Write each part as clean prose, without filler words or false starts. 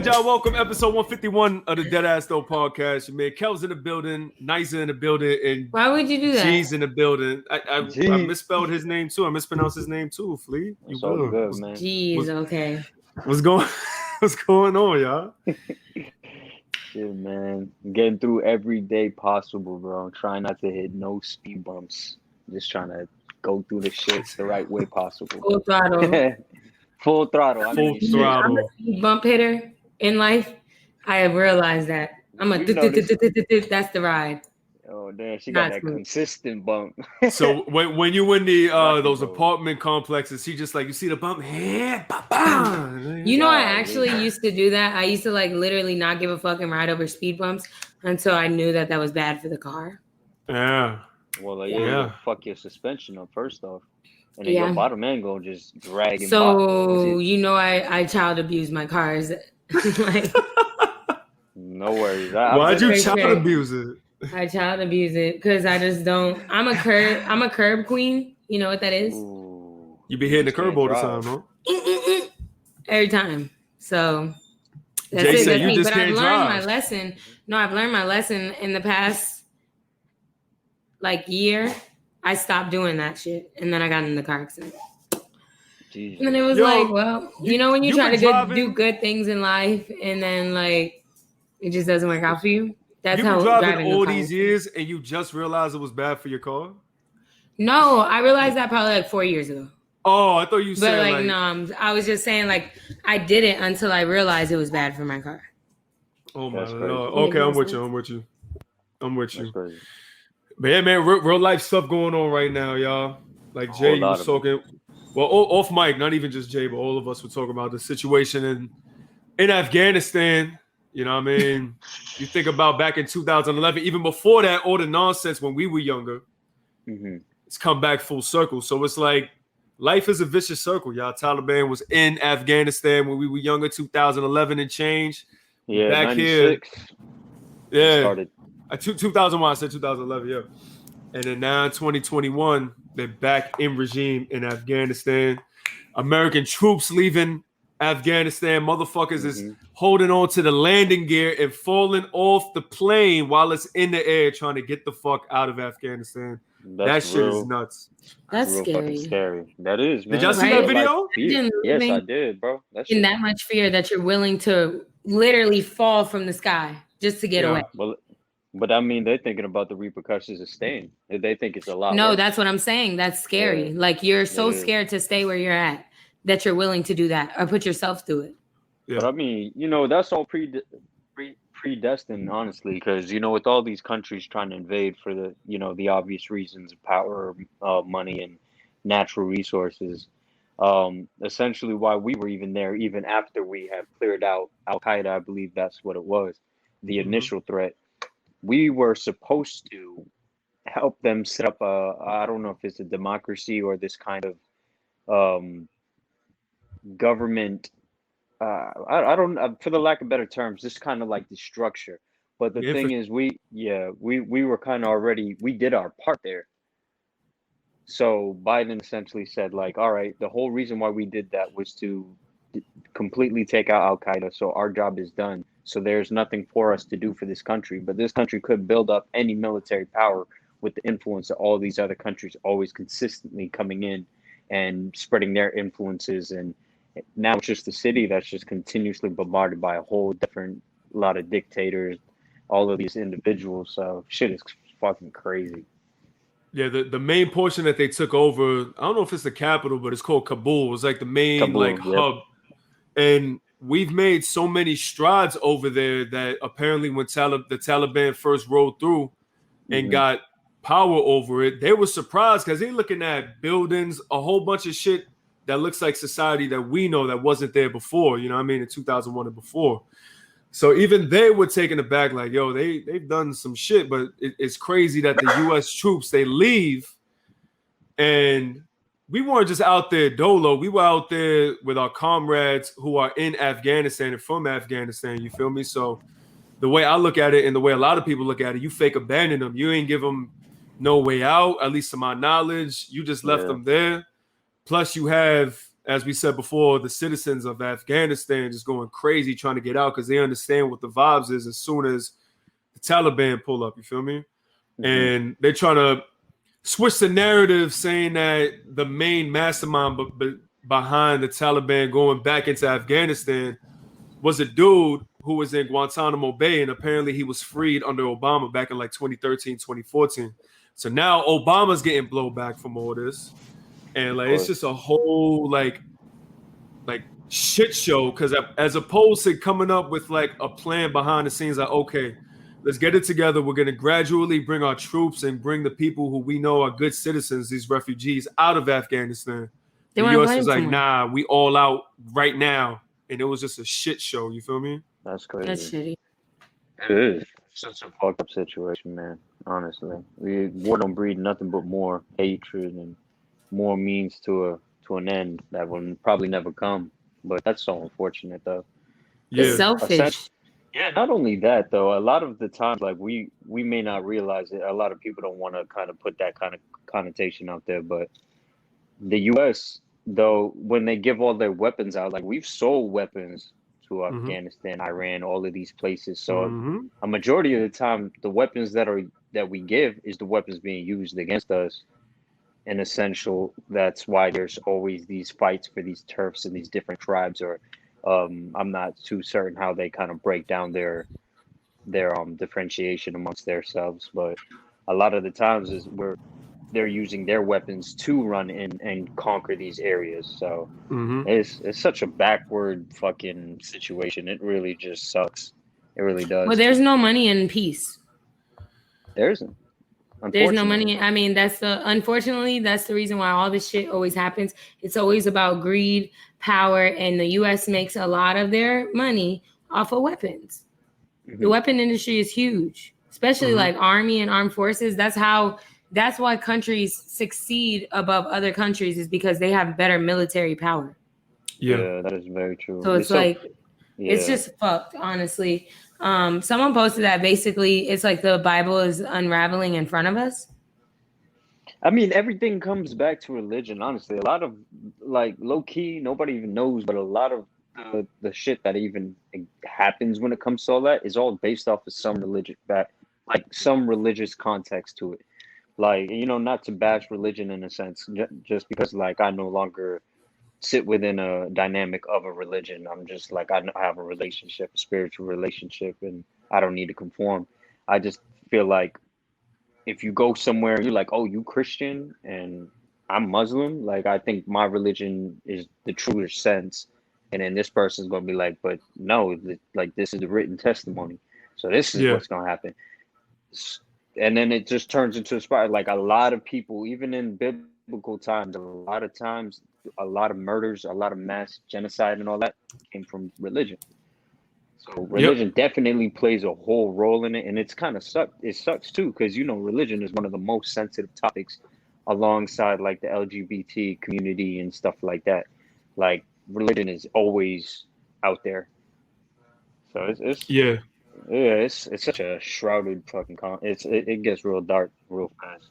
y'all. Welcome episode 151 of the Deadass Though podcast. Your man Kel's in the building, Niza in the building, and why would you do that? G's in the building. I misspelled his name too. I mispronounced his name too, Flea. It's all good, man. G's, okay. What's going on, y'all? Shit, man. Getting through every day possible, bro. Trying not to hit no speed bumps. Just trying to go through the shit the right way possible. Full throttle. Full throttle. Full throttle. I'm a speed bump hitter in life. I have realized that. I'm a that's the ride. Oh damn, she got that consistent bump. So when you in the those apartment complexes, he just like, you see the bump, yeah, you know, I actually used to do that. I used to like literally not give a fuck and ride over speed bumps until I knew that was bad for the car. Yeah. Well, fuck your suspension up first off. And then your bottom end gonna just drag and so you know, I child abuse my cars. Like, no worries. Why'd you child abuse it? I child abuse it because I just don't. I'm a curb queen. You know what that is? Ooh, you be hitting the curb all the time, huh? Every time. So that's Jay it. said That's you me. just But can't I've drive. learned my lesson. No, I've learned my lesson in the past year. I stopped doing that shit, and then I got in the car accident. Jesus. And then it was like, well, you know, when you try to do good things in life, and then like it just doesn't work out for you. That's how driving all these years, and you just realized it was bad for your car. No, I realized that probably like 4 years ago. Oh, I thought you said, but like no, I was just saying like I didn't until I realized it was bad for my car. Oh my Lord. Okay, I'm with you. That's crazy. But yeah, man, real life stuff going on right now, y'all. Like Jay, you was talking. Well, off mic, not even just Jay, but all of us were talking about the situation in Afghanistan. You know what I mean? You think about back in 2011, even before that, all the nonsense when we were younger, it's come back full circle. So it's like life is a vicious circle, y'all. Taliban was in Afghanistan when we were younger, 2011 and change. Yeah, back 96. Here. Yeah. Started. 2001, I said 2011, yeah. And then now in 2021, they're back in regime in Afghanistan. American troops leaving Afghanistan. Motherfuckers is holding on to the landing gear and falling off the plane while it's in the air trying to get the fuck out of Afghanistan. That shit is nuts. That's real scary. Fucking scary. That is, man. Did y'all see that video? Yes, I did, bro. That's in that much fear that you're willing to literally fall from the sky just to get away. But I mean, they're thinking about the repercussions of staying. They think it's a lot. No, worse. that's what I'm saying. That's scary. Yeah. Like you're so scared to stay where you're at that you're willing to do that or put yourself through it. Yeah. But I mean, you know, that's all predestined, honestly, because, you know, with all these countries trying to invade for the, you know, the obvious reasons of power, money, and natural resources. Essentially why we were even there, even after we have cleared out Al-Qaeda, I believe that's what it was, the initial threat. We were supposed to help them set up I don't know if it's a democracy or this kind of government. I don't, for the lack of better terms, this kind of like the structure. But the thing is, we were kind of already, we did our part there. So Biden essentially said like, all right, the whole reason why we did that was to completely take out Al-Qaeda. So our job is done. So there's nothing for us to do for this country. But this country could build up any military power with the influence of all these other countries always consistently coming in and spreading their influences. And now it's just a city that's just continuously bombarded by a whole different lot of dictators, all of these individuals. So shit is fucking crazy. Yeah, the main portion that they took over, I don't know if it's the capital, but it's called Kabul. It was like the main hub. And we've made so many strides over there that apparently when the Taliban first rolled through and got power over it, they were surprised because they're looking at buildings, a whole bunch of shit that looks like society that we know that wasn't there before, you know what I mean, in 2001 and before. So even they were taken aback, like, yo, they've done some shit, but it's crazy that the U.S. troops, they leave, and we weren't just out there dolo. We were out there with our comrades who are in Afghanistan and from Afghanistan, you feel me? So the way I look at it and the way a lot of people look at it, you fake abandon them. You ain't give them no way out, at least to my knowledge. You just left them there. Plus you have as we said before, the citizens of Afghanistan just going crazy trying to get out because they understand what the vibes is as soon as the Taliban pull up. You feel me? And they're trying to switch the narrative, saying that the main mastermind behind the Taliban going back into Afghanistan was a dude who was in Guantanamo Bay, and apparently he was freed under Obama back in like 2013, 2014. So now Obama's getting blowback from all this. And like it's just a whole like shit show, because as opposed to coming up with like a plan behind the scenes, like, okay, let's get it together. We're going to gradually bring our troops and bring the people who we know are good citizens, these refugees, out of Afghanistan. The U.S. was like, nah, we all out right now. And it was just a shit show. You feel me? That's crazy. That's shitty. It is. It's such a fucked up situation, man. Honestly. War don't breed nothing but more hatred and more means to an end that will probably never come. But that's so unfortunate, though. Yeah. It's selfish. Yeah, not only that, though, a lot of the times, like, we may not realize it. A lot of people don't want to kind of put that kind of connotation out there. But the U.S., though, when they give all their weapons out, like, we've sold weapons to Afghanistan, Iran, all of these places. So a majority of the time, the weapons that we give is the weapons being used against us. And essential, that's why there's always these fights for these turfs and these different tribes, or I'm not too certain how they kind of break down their differentiation amongst themselves, but a lot of the times is where they're using their weapons to run in and conquer these areas. So it's such a backward fucking situation. It really just sucks. It really does. Well, there's no money in peace. There isn't. There's no money. I mean, unfortunately, that's the reason why all this shit always happens. It's always about greed, power, and the U.S. makes a lot of their money off of weapons. The weapon industry is huge, especially like army and armed forces. That's why countries succeed above other countries, is because they have better military power. Yeah, that is very true. So it's it's just fucked, honestly. Someone posted that basically it's like the Bible is unraveling in front of us. I mean, everything comes back to religion, honestly. A lot of, like, low key, nobody even knows, but a lot of the shit that even happens when it comes to all that is all based off of some some religious context to it. Like, you know, not to bash religion in a sense, just because, like, I no longer sit within a dynamic of a religion. I'm just like, I have a spiritual relationship, and I don't need to conform. I just feel like if you go somewhere and you're like, oh, you Christian and I'm Muslim, like, I think my religion is the truer sense. And then this person's going to be like, but no, like, this is the written testimony. So this is what's going to happen. And then it just turns into a spiral. Like, a lot of people, even in biblical times, a lot of times, a lot of murders, a lot of mass genocide and all that came from religion. So religion definitely plays a whole role in it. And it's kind of it sucks too, because, you know, religion is one of the most sensitive topics alongside like the LGBT community and stuff like that. Like, religion is always out there. So it's such a shrouded fucking it gets real dark real fast.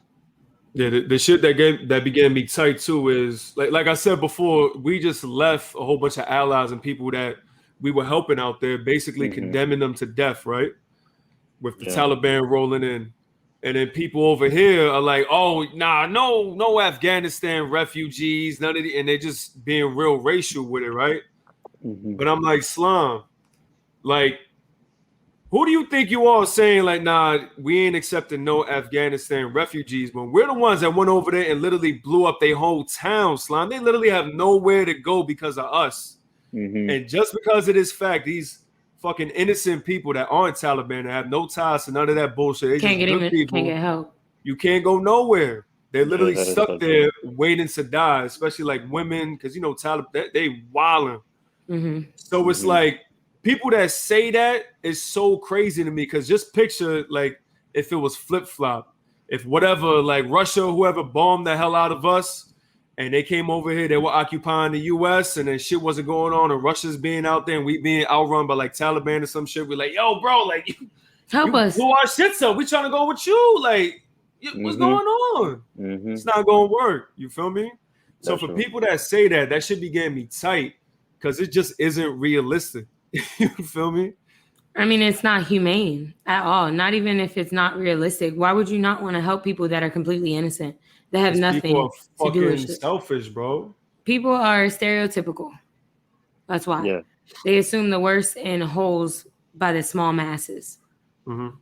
Yeah, the shit that began me tight too is like I said before, we just left a whole bunch of allies and people that we were helping out there, basically condemning them to death, right? With the Taliban rolling in. And then people over here are like, oh, nah, no Afghanistan refugees, none of the, and they're just being real racial with it, right? But I'm like, Slum, like, who do you think you are saying, like, nah, we ain't accepting no Afghanistan refugees, when we're the ones that went over there and literally blew up their whole town, Slime? They literally have nowhere to go because of us. And just because of this fact, these fucking innocent people that aren't Taliban, that have no ties to none of that bullshit, they can't get help. You can't go nowhere. They're literally stuck there waiting to die, especially like women, because, you know, Taliban, they wilding. So it's like, people that say that is so crazy to me, because just picture, like, if it was flip-flop, if whatever, like Russia or whoever bombed the hell out of us and they came over here, they were occupying the U.S. and then shit wasn't going on and Russia's being out there and we being outrun by like Taliban or some shit. We're like, yo, bro, like, help us. Blew our shit up. We trying to go with you. Like, what's going on? It's not going to work. You feel me? So for people that say that should be getting me tight because it just isn't realistic. You feel me? I mean, it's not humane at all. Not even if it's not realistic. Why would you not want to help people that are completely innocent, that have nothing people are to do with fucking shit? selfish, bro. People are stereotypical. That's why. Yeah. They assume the worst in holes by the small masses. Mm-hmm.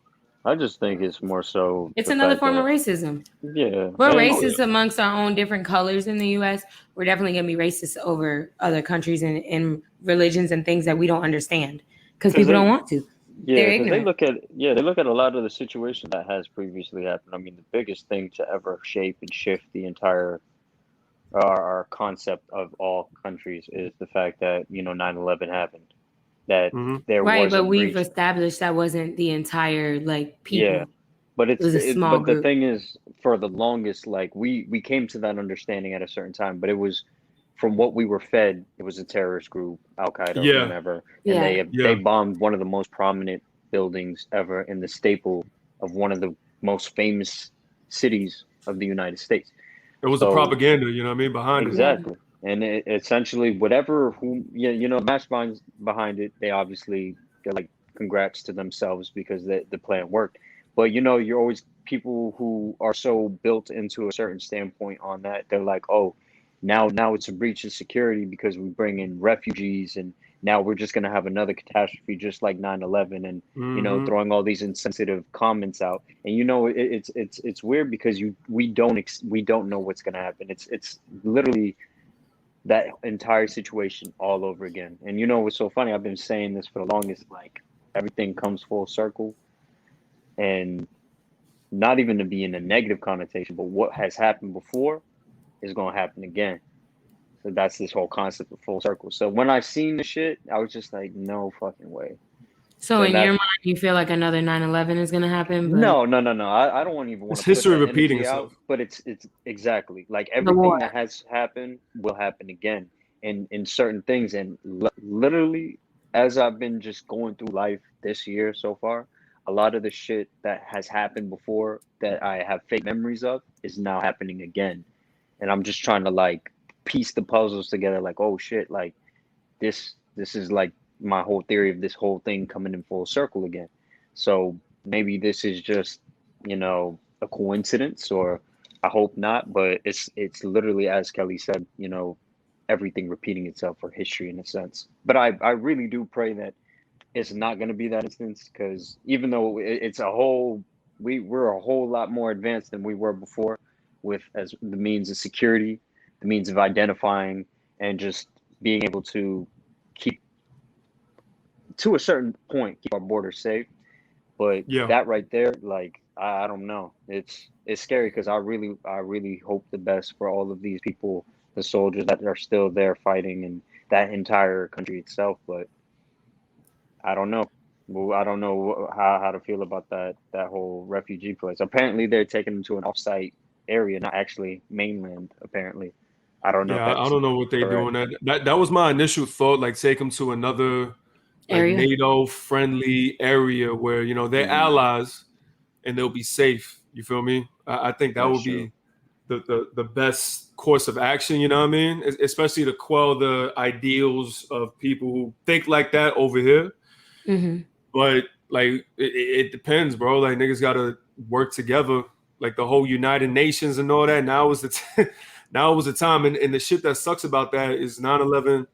I just think it's more so. It's another form of racism. Yeah. We're racist amongst our own different colors in the U.S. We're definitely going to be racist over other countries and religions and things that we don't understand because people don't want to. Yeah, because they look at a lot of the situation that has previously happened. I mean, the biggest thing to ever shape and shift the entire our concept of all countries is the fact that 9/11 happened. That there was right, but we've established that wasn't the entire people. Yeah, but it was a small group. The thing is, for the longest, we came to that understanding at a certain time, but it was from what we were fed. It was a terrorist group, Al Qaeda, or whatever, and they bombed one of the most prominent buildings ever in the staple of one of the most famous cities of the United States. It was the propaganda, you know what I mean, behind it. Exactly. And essentially, whatever masterminds behind it, they're like, congrats to themselves because the plan worked. But you're always people who are so built into a certain standpoint on that. They're like, oh, now it's a breach of security because we bring in refugees, and now we're just gonna have another catastrophe just like 9/11, and throwing all these insensitive comments out. And it's weird because we don't know what's gonna happen. It's literally that entire situation all over again. And what's so funny? I've been saying this for the longest. Like, everything comes full circle, and not even to be in a negative connotation, but what has happened before is going to happen again. So that's this whole concept of full circle. So when I seen the shit, I was just like, no fucking way. So in your mind, you feel like another 9/11 is going to happen? But... No. I don't even want to. It's history repeating itself. But it's exactly like everything that has happened will happen again, in certain things. And literally, as I've been just going through life this year so far, a lot of the shit that has happened before that I have fake memories of is now happening again. And I'm just trying to piece the puzzles together. Like, oh shit, like this is like my whole theory of this whole thing coming in full circle again. So maybe this is just, a coincidence, or I hope not, but it's literally, as Kelly said, everything repeating itself for history in a sense. But I really do pray that it's not going to be that instance, because even though it's we're a whole lot more advanced than we were before, with as the means of security, the means of identifying, and just being able to keep, to a certain point, keep our borders safe. But that right there, I don't know. It's scary, because I really hope the best for all of these people, the soldiers that are still there fighting, and that entire country itself. But I don't know. Well, I don't know how to feel about that whole refugee place. Apparently, they're taking them to an off-site area, not actually mainland. Apparently, I don't know. Yeah, I don't know what they're doing. That was my initial thought. Like, take them to another NATO-friendly area where they're allies and they'll be safe. You feel me? I think that would be the best course of action. You know what I mean? Especially to quell the ideals of people who think like that over here. Mm-hmm. But it depends, bro. Like, niggas gotta work together. Like the whole United Nations and all that. Now was the time. And the shit that sucks about that is 9/11.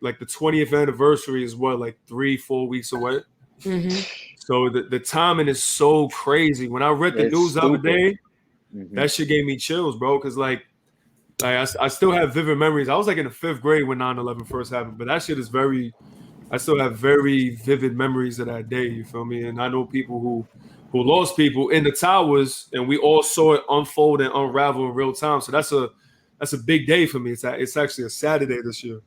Like, the 20th anniversary is 3-4 weeks away. Mm-hmm. So the timing is so crazy. When I read the news the other day, that shit gave me chills, bro. Because I still have vivid memories. I was in the 5th grade when 9/11 first happened, but that shit is I still have very vivid memories of that day. You feel me? And I know people who lost people in the towers, and we all saw it unfold and unravel in real time. So that's a big day for me. It's actually a Saturday this year.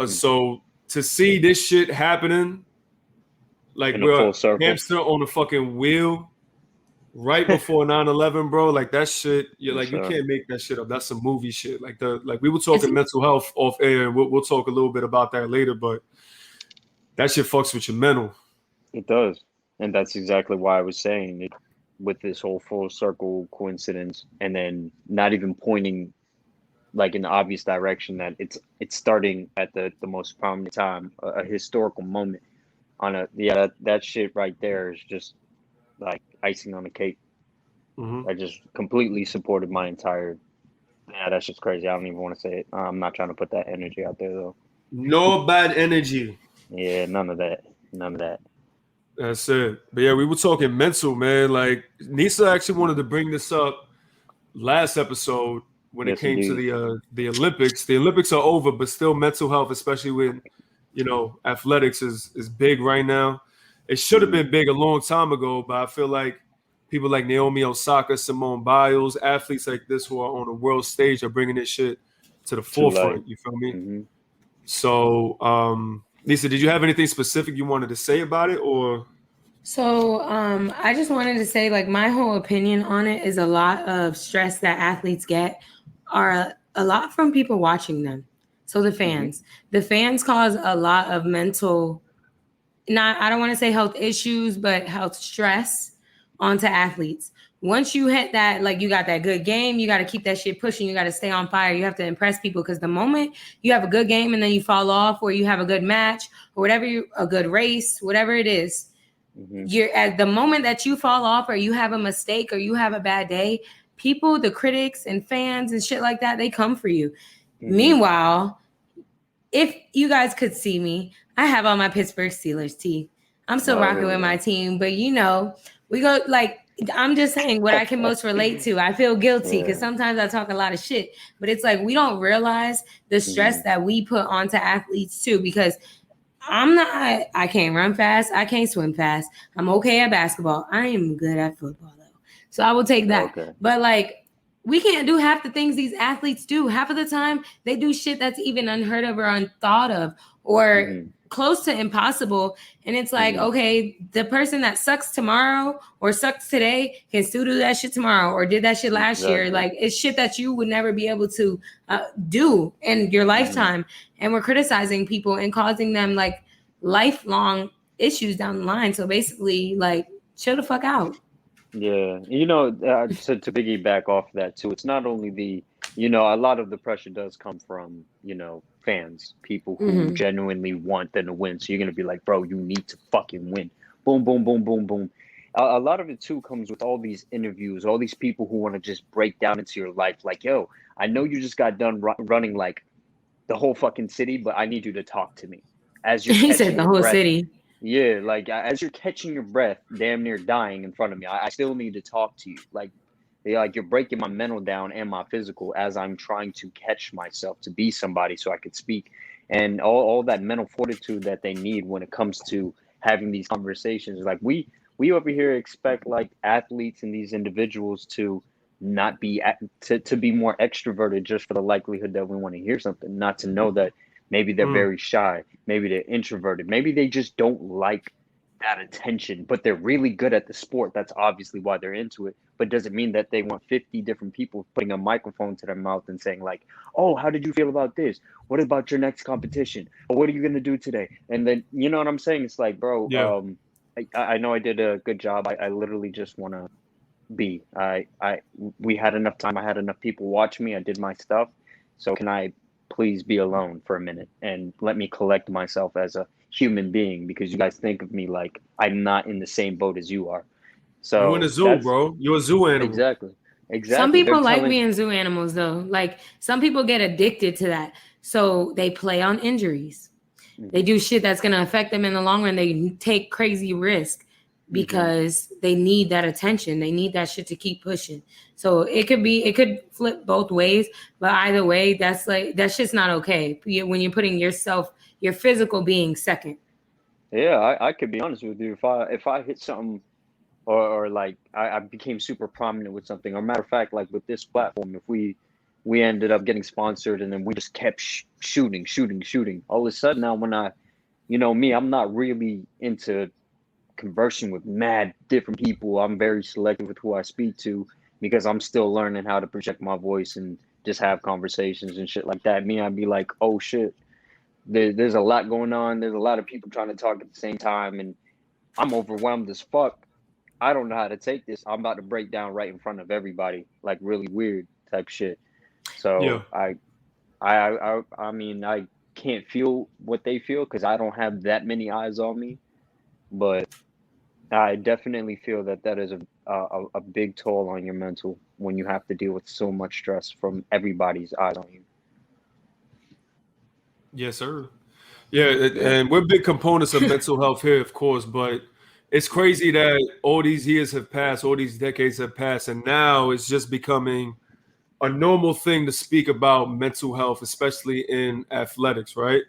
So to see this shit happening, we're a hamster on a fucking wheel right before 9/11, bro. That shit, you can't make that shit up. That's some movie shit. We were talking mental health off air, and we'll talk a little bit about that later. But that shit fucks with your mental. It does, and that's exactly why I was saying it, with this whole full circle coincidence, and then not even pointing like in the obvious direction that it's starting at the most prominent time, a historical moment on that shit right there is just like icing on the cake. I just completely supported my entire. Yeah, that's just crazy. I don't even want to say it. I'm not trying to put that energy out there though. No bad energy. Yeah, none of that. That's it. But yeah, we were talking mental, man. Like Nisa actually wanted to bring this up last episode when it came to the Olympics. The Olympics are over, but still mental health, especially when athletics is big right now. It should have been big a long time ago, but I feel like people like Naomi Osaka, Simone Biles, athletes like this who are on the world stage are bringing this shit to the forefront. You feel me? So, Lisa, did you have anything specific you wanted to say about it, or? So, I just wanted to say, like, my whole opinion on it is a lot of stress that athletes get are a lot from people watching them. So the fans cause a lot of mental, I don't want to say health issues, but health stress onto athletes. Once you hit that, like you got that good game, you got to keep that shit pushing. You got to stay on fire. You have to impress people because the moment you have a good game and then you fall off, or you have a good match or whatever, a good race, whatever it is, you're at the moment that you fall off or you have a mistake or you have a bad day, people, the critics and fans and shit like that, they come for you. Meanwhile, if you guys could see me, I have on my Pittsburgh Steelers tee. I'm still rocking with my team, but we go like, I'm just saying what I can most relate to. I feel guilty because sometimes I talk a lot of shit, but it's like we don't realize the stress that we put onto athletes too, because I can't run fast. I can't swim fast. I'm okay at basketball. I am good at football though. So I will take that. Okay. But like, we can't do half the things these athletes do. Half of the time they do shit that's even unheard of or unthought of or close to impossible. And it's like, okay, the person that sucks tomorrow or sucks today can still do that shit tomorrow or did that shit last year. Like it's shit that you would never be able to do in your lifetime. And we're criticizing people and causing them like lifelong issues down the line. So basically like chill the fuck out. Yeah, to piggyback off that too, it's not only a lot of the pressure does come from, fans, people who genuinely want them to win. So you're going to be like, bro, you need to fucking win. Boom, boom, boom, boom, boom. A lot of it too comes with all these interviews, all these people who want to just break down into your life. Like, yo, I know you just got done running like the whole fucking city, but I need you to talk to me. As you're he said the whole city. Yeah, like as you're catching your breath, damn near dying in front of me, I still need to talk to you. Like you're breaking my mental down and my physical as I'm trying to catch myself to be somebody so I could speak. And all that mental fortitude that they need when it comes to having these conversations. Like we over here expect like athletes and these individuals to not be to be more extroverted just for the likelihood that we want to hear something, not to know that maybe they're very shy. Maybe they're introverted. Maybe they just don't like that attention, but they're really good at the sport. That's obviously why they're into it. But doesn't mean that they want 50 different people putting a microphone to their mouth and saying like, oh, how did you feel about this? What about your next competition? Or what are you going to do today? And then, you know what I'm saying? It's like, bro, I know I did a good job. I literally just want to be. We had enough time. I had enough people watch me. I did my stuff. So can I please be alone for a minute and let me collect myself as a human being, because you guys think of me like I'm not in the same boat as you are. So you're in a zoo, bro. You're a zoo animal. Exactly. Some people like being zoo animals though. Like some people get addicted to that. So they play on injuries. They do shit that's going to affect them in the long run. They take crazy risk because they need that attention. They need that shit to keep pushing. So it could flip both ways, but either way, that's shit's not okay. When you're putting yourself, your physical being second. Yeah, I could be honest with you. If I hit something or like I became super prominent with something, or matter of fact, like with this platform, if we ended up getting sponsored and then we just kept shooting. All of a sudden now when I'm not really into conversing with mad different people. I'm very selective with who I speak to because I'm still learning how to project my voice and just have conversations and shit like that. I'd be like, oh shit, there's a lot going on. There's a lot of people trying to talk at the same time and I'm overwhelmed as fuck. I don't know how to take this. I'm about to break down right in front of everybody, like really weird type shit. So I mean, I can't feel what they feel because I don't have that many eyes on me, but I definitely feel that is a big toll on your mental when you have to deal with so much stress from everybody's eyes on you. Yes, sir. Yeah, and we're big components of mental health here, of course, but it's crazy that all these years have passed, all these decades have passed, and now it's just becoming a normal thing to speak about mental health, especially in athletics, right?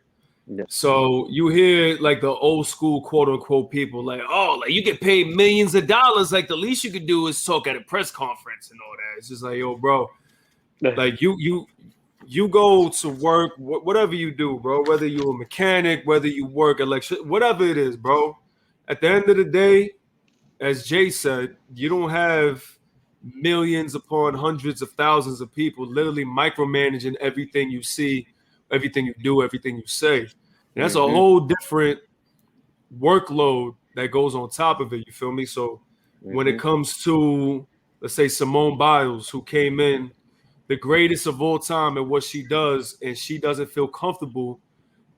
Yeah. So you hear like the old school quote unquote people like, oh, like you get paid millions of dollars, like the least you could do is talk at a press conference and all that. It's just like, yo, bro, like you go to work, whatever you do, bro, whether you're a mechanic, whether you work election, whatever it is, bro. At the end of the day, as Jay said, you don't have millions upon hundreds of thousands of people literally micromanaging everything you see, everything you do, everything you say. And that's a whole different workload that goes on top of it. You feel me? So when it comes to, let's say, Simone Biles, who came in the greatest of all time at what she does, and she doesn't feel comfortable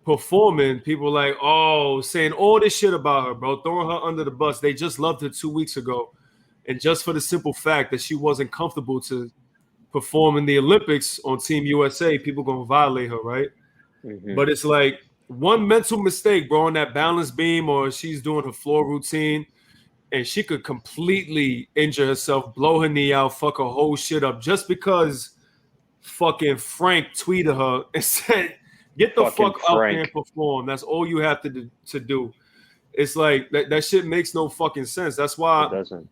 performing, people like, oh, saying all this shit about her, bro, throwing her under the bus. They just loved her 2 weeks ago. And just for the simple fact that she wasn't comfortable to perform in the Olympics on Team USA, people gonna violate her, right? But it's like one mental mistake, bro, on that balance beam, or she's doing her floor routine, and she could completely injure herself, blow her knee out, fuck her whole shit up, just because fucking Frank tweeted her and said, get the fuck out there and perform. That's all you have to do. It's like that shit makes no fucking sense. That's why it doesn't.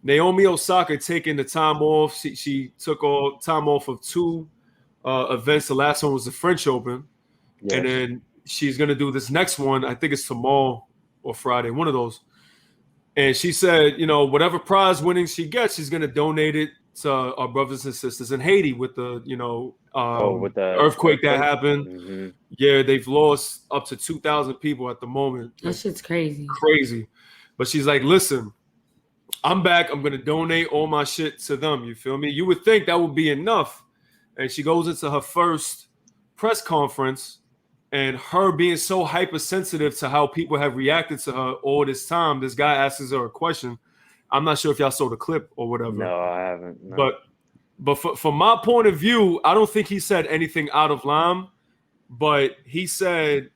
Naomi Osaka taking the time off. She took all time off of 2 events. The last one was the French Open. Yes. And then she's going to do this next one. I think it's tomorrow or Friday, one of those. And she said, you know, whatever prize winnings she gets, she's going to donate it to our brothers and sisters in Haiti with the, you know, with the earthquake that happened. Yeah, they've lost up to 2,000 people at the moment. That shit's crazy. Crazy. But she's like, listen, I'm back. I'm going to donate all my shit to them. You feel me? You would think that would be enough. And she goes into her first press conference, and her being so hypersensitive to how people have reacted to her all this time. This guy asks her a question. I'm not sure if y'all saw the clip or whatever. No, I haven't. No. But from my point of view, I don't think he said anything out of line. But he said,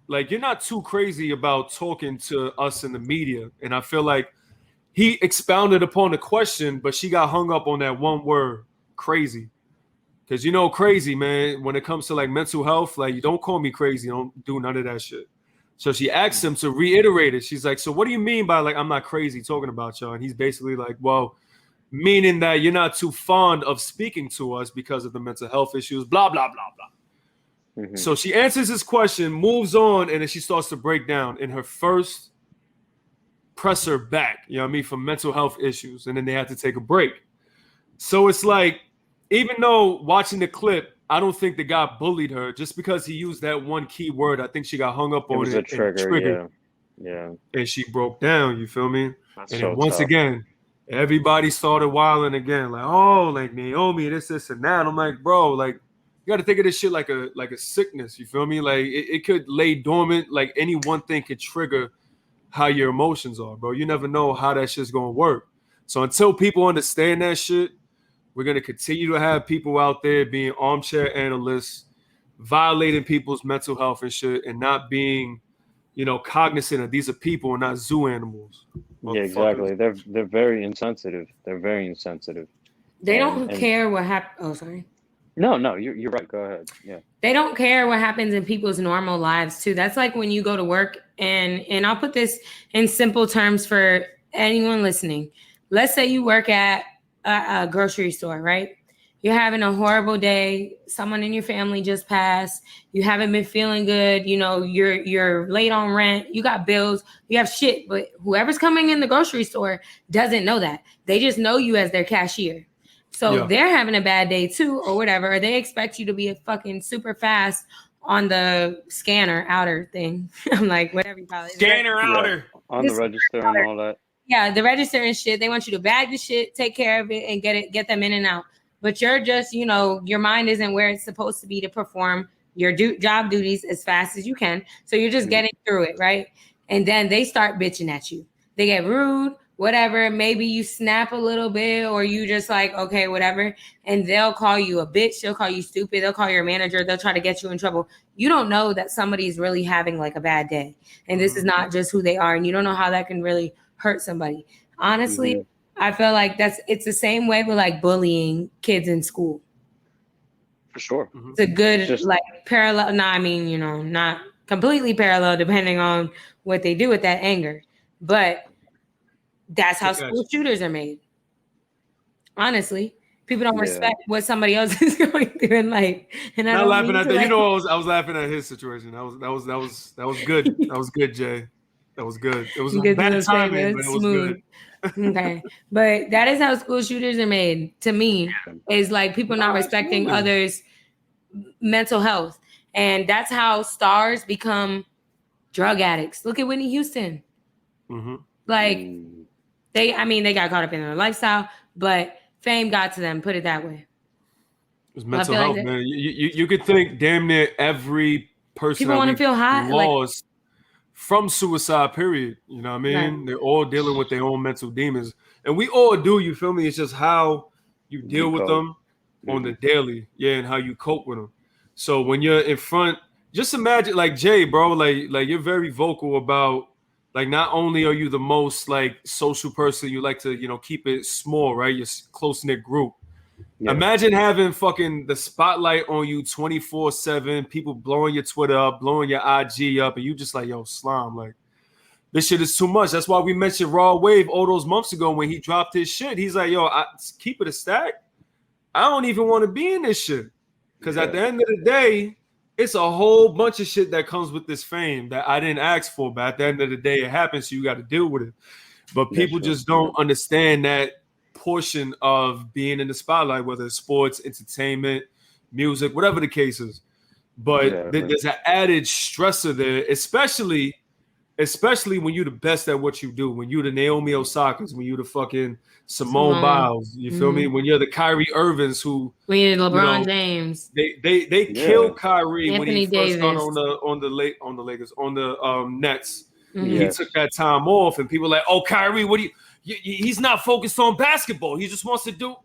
like, you're not too crazy about talking to us in the media. And I feel like he expounded upon the question, but she got hung up on that one word, crazy. Because, you know, crazy, man, when it comes to, like, mental health, like, you don't call me crazy. Don't do none of that shit. So she asked him to reiterate it. She's like, so what do you mean by, like, I'm not crazy talking about y'all? And he's basically like, well, meaning that you're not too fond of speaking to us because of the mental health issues, blah, blah, blah, blah. So she answers his question, moves on, and then she starts to break down in her first presser back, you know what I mean, for mental health issues. And then they had to take a break. So it's like, even though watching the clip, I don't think the guy bullied her just because he used that one key word. I think she got hung up on it. It was a trigger, yeah. And she broke down, you feel me? That's and so then once tough. again, everybody started wilding again. Like, oh, like Naomi, this, and that. I'm like, bro, like, you got to think of this shit like a sickness, you feel me? Like, it could lay dormant. Like, any one thing could trigger how your emotions are, bro. You never know how that shit's going to work. So until people understand that shit, we're going to continue to have people out there being armchair analysts, violating people's mental health and shit, and not being, you know, cognizant of these are people and not zoo animals. Yeah, exactly. They're very insensitive. They're very insensitive. They don't care what happens. Oh, sorry. No, you're right. Go ahead. Yeah. They don't care what happens in people's normal lives too. That's like when you go to work, and I'll put this in simple terms for anyone listening. Let's say you work at a grocery store, right? You're having a horrible day. Someone in your family just passed. You haven't been feeling good. You know, you're late on rent. You got bills. You have shit. But whoever's coming in the grocery store doesn't know that. They just know you as their cashier. So they're having a bad day too, or whatever. Or they expect you to be a fucking super fast on the scanner outer thing. I'm like, whatever you call it. Scanner outer. On the register and all that. Yeah, the register and shit. They want you to bag the shit, take care of it, and get them in and out. but you're just, you know, your mind isn't where it's supposed to be to perform your job duties as fast as you can. So you're just getting through it, right? And then they start bitching at you. They get rude, whatever. Maybe you snap a little bit or you just like, okay, whatever. And they'll call you a bitch. They'll call you stupid. They'll call your manager. They'll try to get you in trouble. You don't know that somebody's really having like a bad day. And this is not just who they are. And you don't know how that can really hurt somebody. Honestly, I feel like it's the same way with like bullying kids in school. For sure. It's a good like parallel. No, I mean, you know, not completely parallel depending on what they do with that anger. But that's how school shooters are made. Honestly, people don't respect what somebody else is going through in life. And I'm not laughing at that. Like, you know, I was laughing at his situation. That was good. That was good, Jay. That was good. It was bad timing, but it was good. Okay, but that is how school shooters are made. To me, is like people not respecting others' mental health, and that's how stars become drug addicts. Look at Whitney Houston. Like they got caught up in their lifestyle, but fame got to them. Put it that way. It's mental health, like man. You could think damn near every person people want to feel high, lost from suicide. Period. You know what I mean? Right. They're all dealing with their own mental demons, and we all do. You feel me? It's just how you deal with them on the daily, and how you cope with them. So when you're in front, just imagine like Jay, bro. Like you're very vocal about. Like, not only are you the most like social person, you like to, you know, keep it small, right? Your close-knit group. Yeah. Imagine having fucking the spotlight on you 24/7, people blowing your Twitter up, blowing your IG up, and you just like, yo, slime, like, this shit is too much. That's why we mentioned Raw Wave all those months ago when he dropped his shit. He's like, yo, keep it a stack. I don't even want to be in this shit. Because at the end of the day, it's a whole bunch of shit that comes with this fame that I didn't ask for, but at the end of the day, it happens, so you got to deal with it. But people just don't understand that portion of being in the spotlight, whether it's sports, entertainment, music, whatever the case is. But there's an added stressor there, especially when you're the best at what you do. When you're the Naomi Osaka's, when you're the fucking Simone Biles, you feel me? When you're the Kyrie Irvings who when you're LeBron James. They killed Kyrie Anthony when he Davis. first got on the Lakers, on the Nets. He took that time off, and people are like, oh, Kyrie, what do you he's not focused on basketball. He just wants to do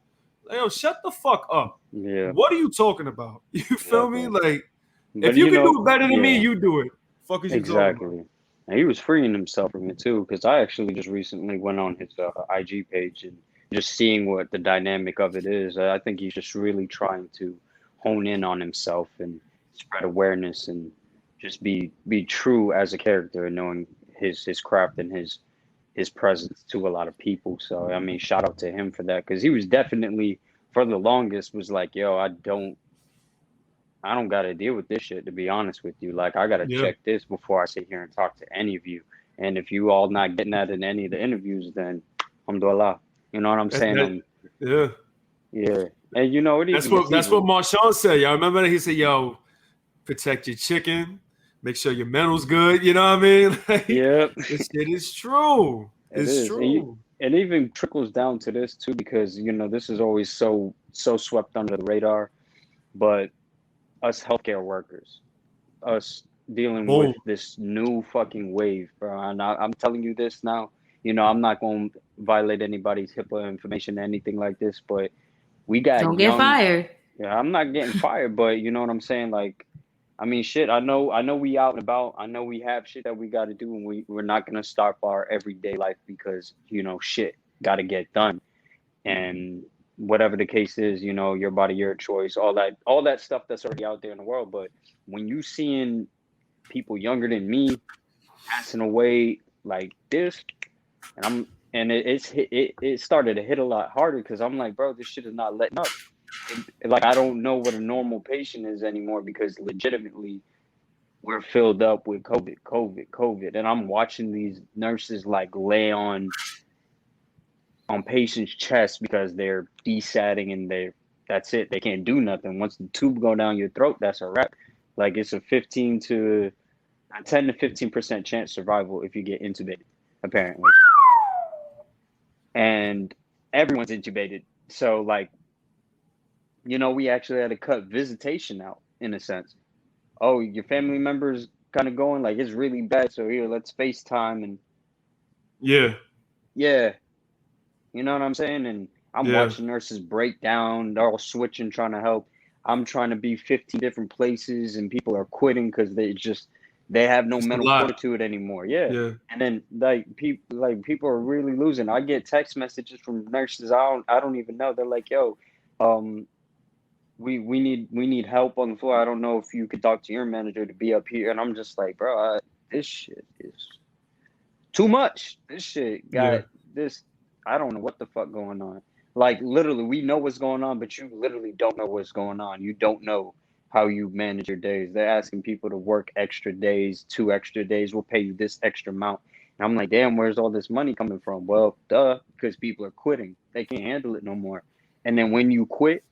like, yo, shut the fuck up. Yeah. What are you talking about? You feel me? Like, but if you can do it better than me, you do it. Fuck is you talking about? And he was freeing himself from it too, because I actually just recently went on his IG page and just seeing what the dynamic of it is. I think he's just really trying to hone in on himself and spread awareness and just be true as a character and knowing his craft and his presence to a lot of people. So I mean, shout out to him for that, because he was definitely for the longest was like, yo, I don't got to deal with this shit, to be honest with you. Like, I got to check this before I sit here and talk to any of you. And if you all not getting that in any of the interviews, then alhamdulillah. You know what I'm saying? Yeah. And you know, that's what Marshawn said. Y'all remember that? He said, yo, protect your chicken. Make sure your mental's good. You know what I mean? Like, this shit is true. It's true. It even trickles down to this too, because, you know, this is always so swept under the radar. But us healthcare workers, us dealing with this new fucking wave, bro. And I'm telling you this now, you know, I'm not going to violate anybody's HIPAA information or anything like this, but we got don't get fired. Yeah, I'm not getting fired, but you know what I'm saying? Like, I mean, shit, I know we out and about. I know we have shit that we got to do, and we're not going to start our everyday life because, you know, shit got to get done. And whatever the case is, you know, your body, your choice, all that stuff that's already out there in the world. But when you seeing people younger than me passing away like this, and it started to hit a lot harder, because I'm like, bro, this shit is not letting up. Like, I don't know what a normal patient is anymore, because legitimately we're filled up with COVID, and I'm watching these nurses like lay on patients' chests because they're desatting and that's it. They can't do nothing. Once the tube go down your throat, that's a wrap. Like, it's a 10 to 15% chance survival if you get intubated, apparently. And everyone's intubated. So like, you know, we actually had to cut visitation out in a sense. Oh, your family members kind of going like it's really bad, so here, let's FaceTime and Yeah. yeah, you know what I'm saying? And I'm watching nurses break down. They're all switching, trying to help. I'm trying to be 15 different places, and people are quitting because they have no mental fortitude anymore. Yeah. And then people are really losing. I get text messages from nurses I don't even know. They're like, yo, we need help on the floor. I don't know if you could talk to your manager to be up here. And I'm just like, bro, this shit is too much. This shit got this. I don't know what the fuck going on. Like literally, we know what's going on, but you literally don't know what's going on. You don't know how you manage your days. They're asking people to work extra days, 2 extra days. We'll pay you this extra amount. And I'm like, damn, where's all this money coming from? Well, because people are quitting. They can't handle it no more. And then when you quit,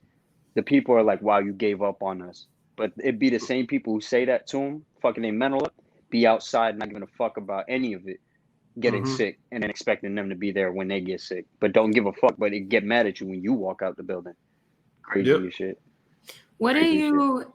the people are like, wow, you gave up on us. But it'd be the same people who say that to them, fucking they mental up, be outside not giving a fuck about any of it, getting sick, and then expecting them to be there when they get sick. But don't give a fuck, but it get mad at you when you walk out the building. Crazy shit. What are you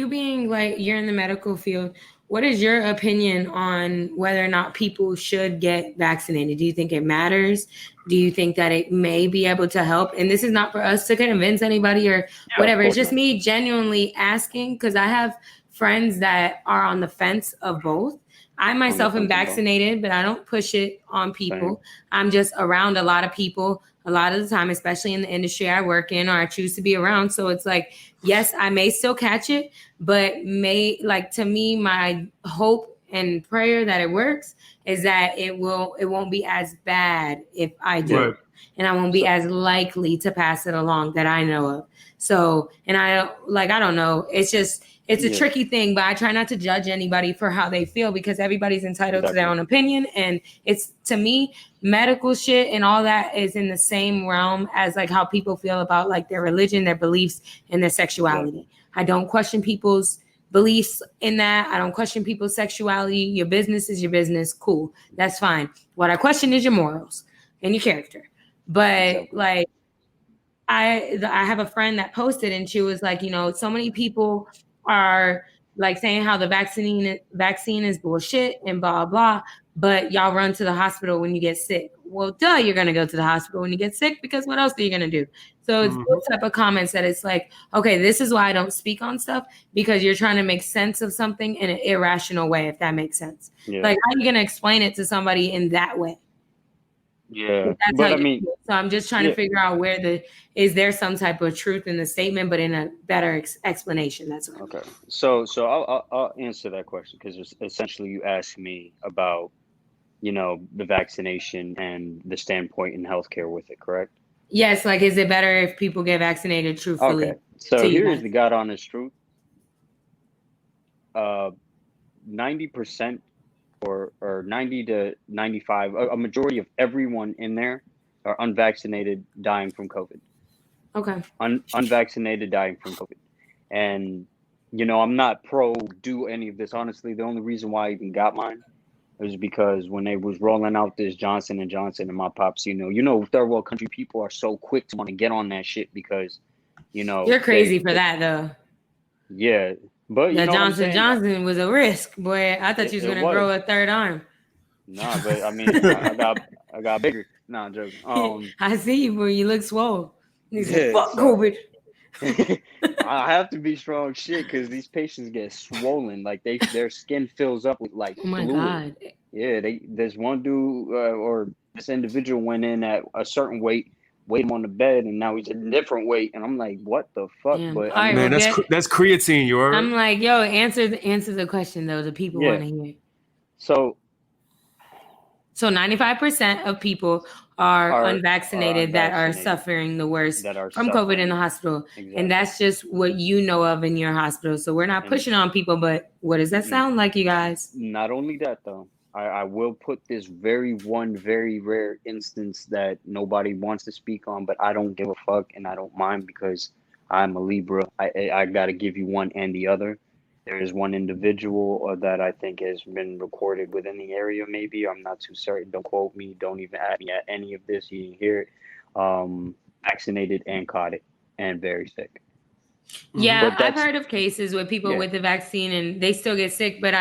being like, you're in the medical field, what is your opinion on whether or not people should get vaccinated? Do you think it matters? Do you think that it may be able to help? And this is not for us to convince anybody or whatever. It's just me genuinely asking, because I have friends that are on the fence of both. I myself am vaccinated, but I don't push it on people. I'm just around a lot of people a lot of the time, especially in the industry I work in or I choose to be around. So it's like, yes, I may still catch it, but to me, my hope and prayer that it works is that it won't be as bad if I do. And I won't be as likely to pass it along that I know of. So, and I don't know. It's a tricky thing, but I try not to judge anybody for how they feel because everybody's entitled to their own opinion. And it's, to me, medical shit and all that is in the same realm as like how people feel about like their religion, their beliefs, and their sexuality. I don't question people's beliefs in that. I don't question people's sexuality. Your business is your business. Cool. That's fine. What I question is your morals and your character. But like, I have a friend that posted and she was like, so many people are like saying how the vaccine is bullshit and blah, blah, but y'all run to the hospital when you get sick. Well, you're going to go to the hospital when you get sick because what else are you going to do? So it's those type of comments that it's like, okay, this is why I don't speak on stuff, because you're trying to make sense of something in an irrational way, if that makes sense. Like, how are you going to explain it to somebody in that way? Yeah, but so I'm just trying to figure out is there some type of truth in the statement, but in a better explanation. That's all. Okay. So I'll answer that question because essentially you asked me about, the vaccination and the standpoint in healthcare with it, correct? Yes. Like, is it better if people get vaccinated truthfully? Okay. So here's the God honest truth. 90%. Or 90 to 95, a majority of everyone in there are unvaccinated dying from COVID. Okay. Unvaccinated dying from COVID. And, I'm not pro do any of this. Honestly, the only reason why I even got mine was because when they was rolling out this Johnson & Johnson and my pops, third world country people are so quick to want to get on that shit because, You're crazy for that though. Yeah. But that Johnson was a risk, boy. I thought you was gonna grow a third arm. Nah, but I mean, I got bigger. Nah, I'm joking. I see you, boy. You look swole. He said, "Fuck COVID." I have to be strong, shit, because these patients get swollen. Like their skin fills up with like. Oh my fluid. God. Yeah, there's one dude or this individual went in at a certain weight. Weighed him on the bed, and now he's a different weight, and I'm like, "What the fuck?" Damn. But man, that's creatine. You are. I'm like, yo, answer the question though. The people want to hear. So 95% of people are unvaccinated that are suffering the worst from COVID in the hospital, and that's just what you know of in your hospital. So we're not pushing on people, but what does that sound like, you guys? Not only that, though. I will put this very rare instance that nobody wants to speak on, but I don't give a fuck and I don't mind because I'm a Libra. I got to give you one and the other. There is one individual that I think has been recorded within the area, maybe. I'm not too certain. Don't quote me. Don't even add me at any of this. You didn't hear it. Vaccinated and caught it and very sick. Yeah, I've heard of cases with people with the vaccine and they still get sick, but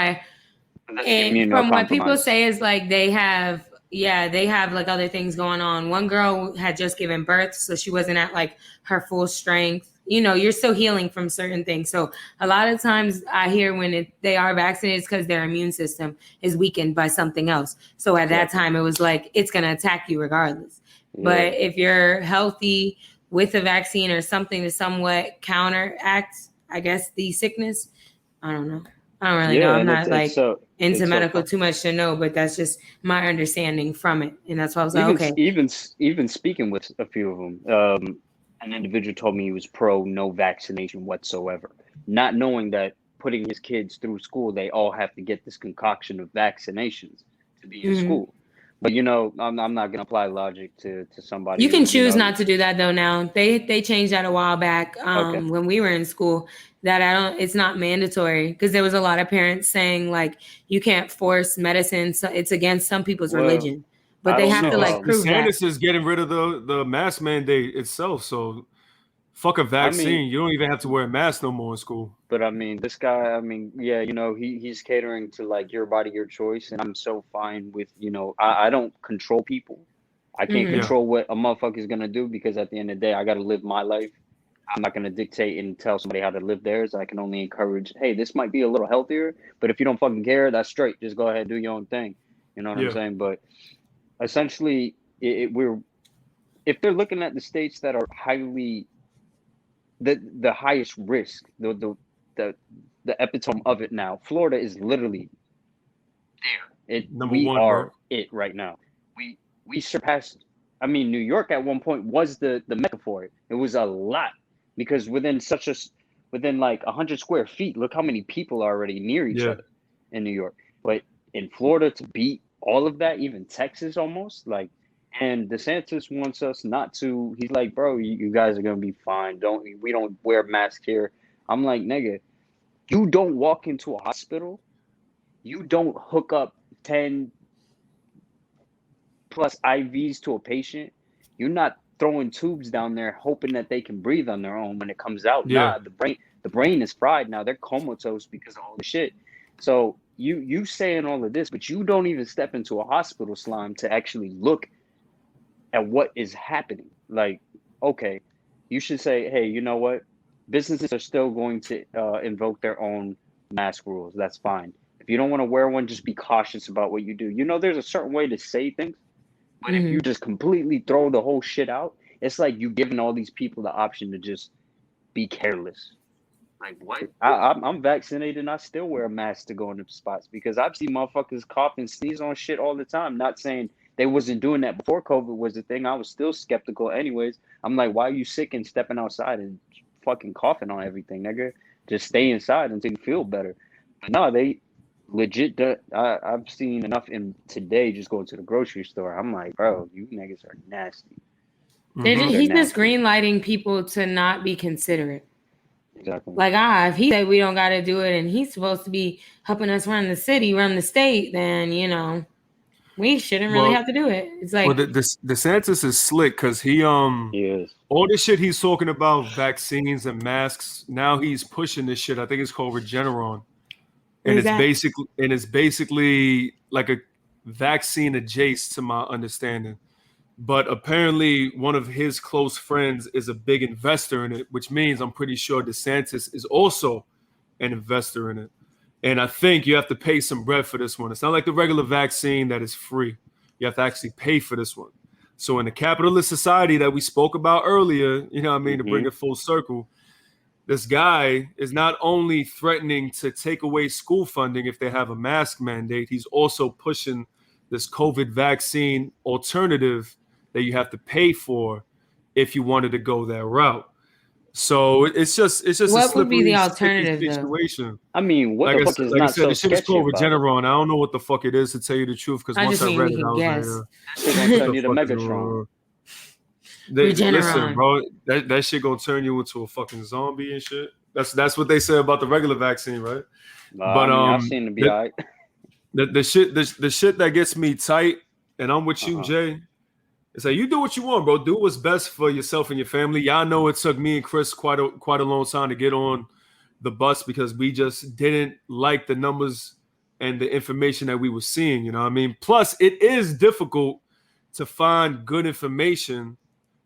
from what people say is like they have like other things going on. One girl had just given birth, so she wasn't at like her full strength. You know, you're still healing from certain things. So a lot of times I hear when they are vaccinated, it's because their immune system is weakened by something else. So at that time, it was like, it's going to attack you regardless. Yeah. But if you're healthy with a vaccine or something to somewhat counteract, I guess, the sickness, I don't know. I don't really know. I'm not into medical too much to know, but that's just my understanding from it. And that's why I was like, okay. Even speaking with a few of them, an individual told me he was pro no vaccination whatsoever, not knowing that putting his kids through school, they all have to get this concoction of vaccinations to be in school. But you know, I'm not going to apply logic to somebody. You can choose not to do that though. Now they changed that a while back when we were in school. That it's not mandatory because there was a lot of parents saying like you can't force medicine, so it's against some people's religion. But they have to like prove that. DeSantis is getting rid of the mask mandate itself. So fuck a vaccine. You don't even have to wear a mask no more in school. But I mean, this guy, you know, he's catering to like your body, your choice. And I'm so fine with, you know, I don't control people. I can't control what a motherfucker is going to do because at the end of the day, I got to live my life. I'm not going to dictate and tell somebody how to live theirs. I can only encourage, hey, this might be a little healthier, but if you don't fucking care, that's straight. Just go ahead, do your own thing. You know what I'm saying? But essentially, if they're looking at the states that are highly the highest risk, the epitome of it now, Florida is literally there. We are it right now. We surpassed. I mean, New York at one point was the mecca for it. It was a lot because within like 100 square feet, look how many people are already near each other in New York. But in Florida to beat all of that, even Texas almost, like, and DeSantis wants us not to. He's like, bro, you guys are gonna be fine. We don't wear masks here. I'm like, nigga, you don't walk into a hospital, you don't hook up 10 plus IVs to a patient. You're not throwing tubes down there hoping that they can breathe on their own when it comes out. Nah, the brain is fried now. They're comatose because of all the shit. So you saying all of this, but you don't even step into a hospital, Slime, to actually look at what is happening. Like, okay, you should say, hey, you know what? Businesses are still going to invoke their own mask rules. That's fine. If you don't want to wear one, just be cautious about what you do. You know, there's a certain way to say things, but if you just completely throw the whole shit out, it's like you giving all these people the option to just be careless. Like, what? I'm vaccinated and I still wear a mask to go into spots because I've seen motherfuckers cough and sneeze on shit all the time. Not saying they wasn't doing that before COVID was the thing. I was still skeptical anyways. I'm like, why are you sick and stepping outside and fucking coughing on everything, nigga? Just stay inside until you feel better. But no, they legit, I've seen enough in today just going to the grocery store. I'm like, bro, you niggas are nasty. He's just green lighting people to not be considerate. Exactly. Like, if he said we don't got to do it and he's supposed to be helping us run the city, run the state, then, you know, we shouldn't really have to do it. It's like, DeSantis is slick because he is. All this shit he's talking about, vaccines and masks, now he's pushing this shit. I think it's called Regeneron. And it's basically like a vaccine adjacent to my understanding. But apparently one of his close friends is a big investor in it, which means I'm pretty sure DeSantis is also an investor in it. And I think you have to pay some bread for this one. It's not like the regular vaccine that is free. You have to actually pay for this one. So in the capitalist society that we spoke about earlier, you know what I mean, to bring it full circle, this guy is not only threatening to take away school funding if they have a mask mandate, he's also pushing this COVID vaccine alternative that you have to pay for if you wanted to go that route. So it's just what would be the alternative situation. I mean, what the fuck is not so sketchy? The shit is called Regeneron. I don't know what the fuck it is, to tell you the truth, because once I read it, I was like, gonna turn you to Megatron. Listen, bro, that shit gonna turn you into a fucking zombie and shit. That's what they say about the regular vaccine, right? But I've seen it be all right. The shit that gets me tight, and I'm with you, Jay. It's like, you do what you want, bro. Do what's best for yourself and your family. Y'all know it took me and Chris quite a long time to get on the bus because we just didn't like the numbers and the information that we were seeing. You know what I mean? Plus, it is difficult to find good information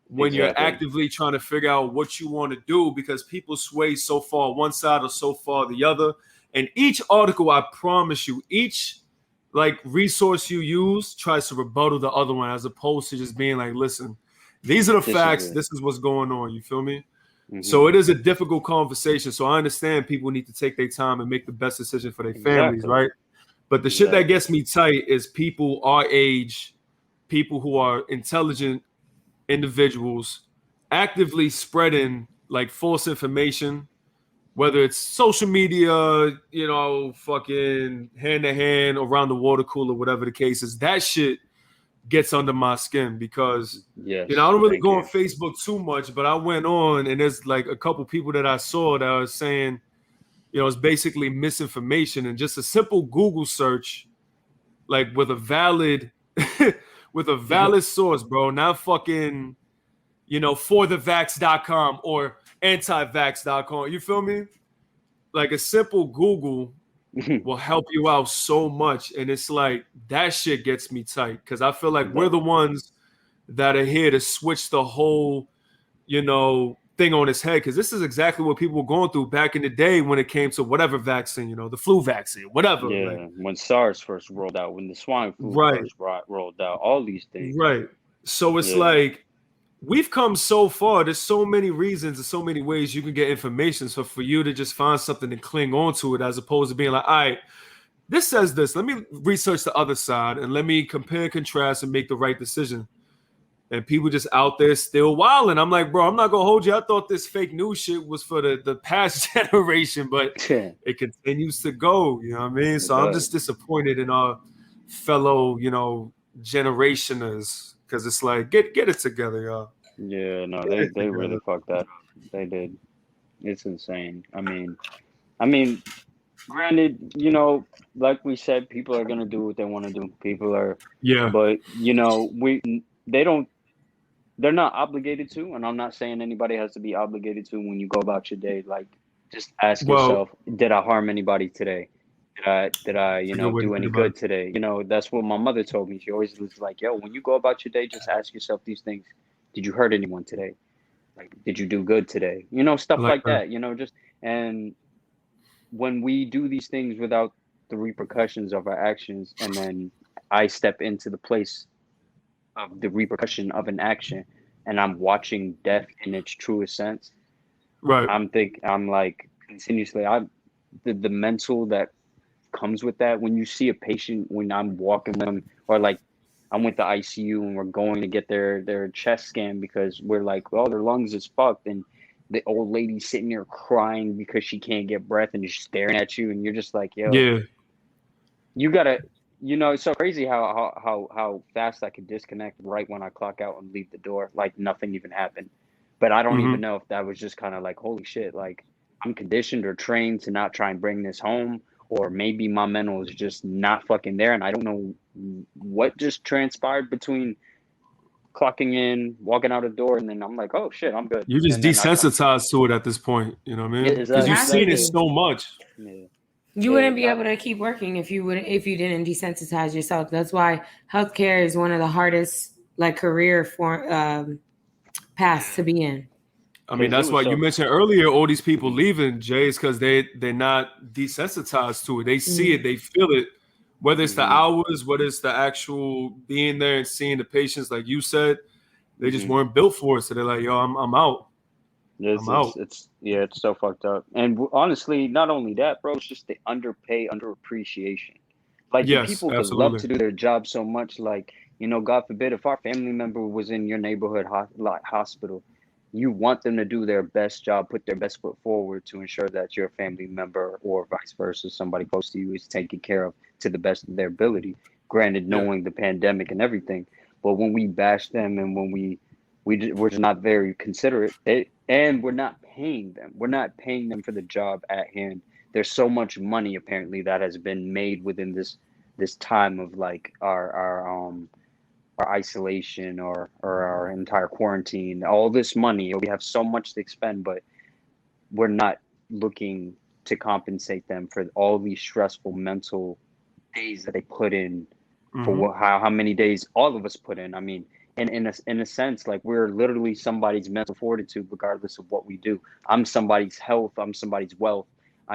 when you're actively trying to figure out what you want to do because people sway so far one side or so far the other. And each article, I promise you, each like resource you use tries to rebuttal the other one as opposed to just being like, listen, these are the facts. This is what's going on. You feel me? Mm-hmm. So it is a difficult conversation. So I understand people need to take their time and make the best decision for their families, right? But the shit that gets me tight is people our age, people who are intelligent individuals actively spreading like false information, whether it's social media, you know, fucking hand to hand around the water cooler, whatever the case is. That shit gets under my skin because, you know, I don't really go on Facebook too much, but I went on and there's like a couple people that I saw that are saying, you know, it's basically misinformation and just a simple Google search, like with a valid source, bro, not fucking, you know, forthevax.com or antivax.com. You feel me? Like a simple Google will help you out so much. And it's like that shit gets me tight because I feel like we're the ones that are here to switch the whole, you know, thing on its head. Because this is exactly what people were going through back in the day when it came to whatever vaccine, you know, the flu vaccine, whatever. Yeah, like, when SARS first rolled out, when the swine flu first rolled out, all these things. Right. So it's like, we've come so far. There's so many reasons and so many ways you can get information. So for you to just find something and cling on to it as opposed to being like, all right, this says this. Let me research the other side and let me compare and contrast and make the right decision. And people just out there still wilding. I'm like, bro, I'm not going to hold you. I thought this fake news shit was for the past generation, but it continues to go. You know what I mean? So I'm just disappointed in our fellow, you know, generationers. Because it's like, get it together, y'all. Yeah, no, they really fucked that up. They did. It's insane. I mean, granted, you know, like we said, people are gonna do what they want to do. People are, but you know, they're not obligated to, and I'm not saying anybody has to be obligated to when you go about your day. Like, just ask yourself, did I harm anybody today? Did I, you know, do any good today? You know, that's what my mother told me. She always was like, yo, when you go about your day, just ask yourself these things. Did you hurt anyone today? Like, did you do good today? You know, stuff like that, you know, and when we do these things without the repercussions of our actions, and then I step into the place of the repercussion of an action and I'm watching death in its truest sense. Right. I'm like continuously, the mental that comes with that when you see a patient, when I'm walking them, or like I'm with the ICU and we're going to get their chest scan because we're like, well, their lungs is fucked, and the old lady sitting there crying because she can't get breath and just staring at you, and you're just like, yo, you gotta, you know, it's so crazy how fast I could disconnect right when I clock out and leave the door, like nothing even happened. But I don't even know if that was just kind of like, holy shit, like I'm conditioned or trained to not try and bring this home. Or maybe my mental is just not fucking there, and I don't know what just transpired between clocking in, walking out the door, and then I'm like, oh shit, I'm good. You're just desensitized to it at this point, you know what I mean? Because you've seen it so much. Yeah. You wouldn't be able to keep working if you didn't desensitize yourself. That's why healthcare is one of the hardest like career paths to be in. I mean, that's why you mentioned earlier all these people leaving, Jay, is because they're not desensitized to it. They see it, they feel it, whether it's the hours, whether it's the actual being there and seeing the patients, like you said, they just weren't built for it. So they're like, yo, I'm out. I'm out. It's so fucked up. And honestly, not only that, bro, it's just the underpay, underappreciation. Like the people that love to do their job so much, like, you know, God forbid, if our family member was in your neighborhood hospital, you want them to do their best job, put their best foot forward to ensure that your family member or vice versa, somebody close to you, is taken care of to the best of their ability. Granted, knowing the pandemic and everything, but when we bash them and when we're just not very considerate, and we're not paying them. We're not paying them for the job at hand. There's so much money apparently that has been made within this time of like our isolation or our entire quarantine, all this money, we have so much to expend, but we're not looking to compensate them for all these stressful mental days that they put in for how many days all of us put in. I mean, in a sense, like we're literally somebody's mental fortitude, regardless of what we do. I'm somebody's health. I'm somebody's wealth.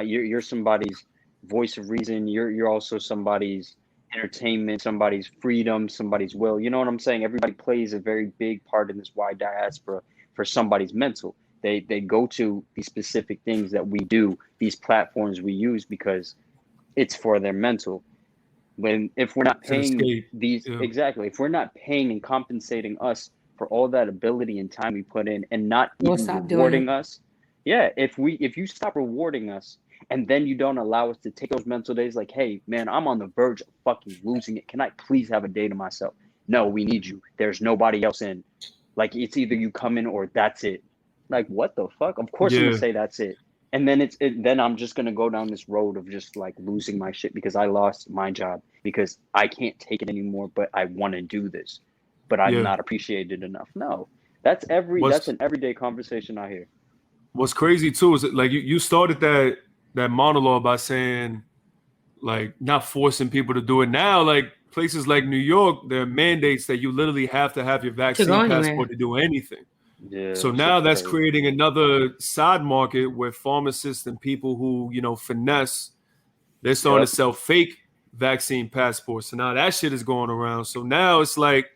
You're somebody's voice of reason. You're also somebody's entertainment, somebody's freedom, somebody's will. You know what I'm saying? Everybody plays a very big part in this wide diaspora for somebody's mental. They go to these specific things that we do, these platforms we use because it's for their mental. If we're not paying these exactly, if we're not paying and compensating us for all that ability and time we put in, and not even rewarding us, if you stop rewarding us, and then you don't allow us to take those mental days, like, hey man, I'm on the verge of fucking losing it. Can I please have a day to myself? No, we need you. There's nobody else in. Like, it's either you come in or that's it. Like, what the fuck? Of course I'm gonna say that's it. And then then I'm just gonna go down this road of just like losing my shit because I lost my job because I can't take it anymore, but I want to do this, but I'm not appreciated enough. No, that's an everyday conversation I hear. What's crazy too is that, like, you started that monologue by saying, like, not forcing people to do it. Now, like, places like New York, there are mandates that you literally have to have your vaccine passport to do anything. Yeah, so now that's creating another side market where pharmacists and people who, finesse, they're starting to sell fake vaccine passports. So now that shit is going around. So now it's like,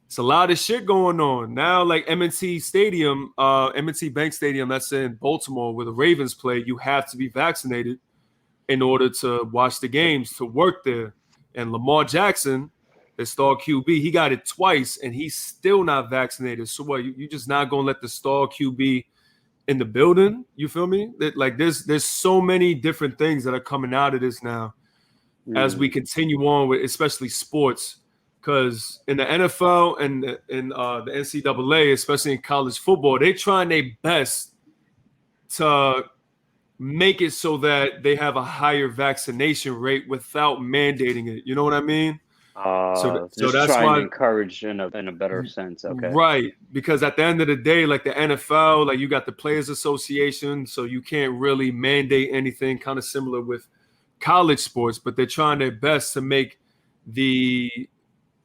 it's a lot of shit going on. Now, like M&T Bank Stadium, that's in Baltimore where the Ravens play, you have to be vaccinated in order to watch the games, to work there. And Lamar Jackson, the star QB, he got it twice and he's still not vaccinated. So what, you just not gonna let the star QB in the building? You feel me? Like there's so many different things that are coming out of this now as we continue on with especially sports. Because in the NFL and in the NCAA, especially in college football, they trying their best to make it so that they have a higher vaccination rate without mandating it. You know what I mean? So that's why to encourage in a better sense. Okay. Right. Because at the end of the day, like the NFL, like you got the Players Association, so you can't really mandate anything, kind of similar with college sports, but they're trying their best to make the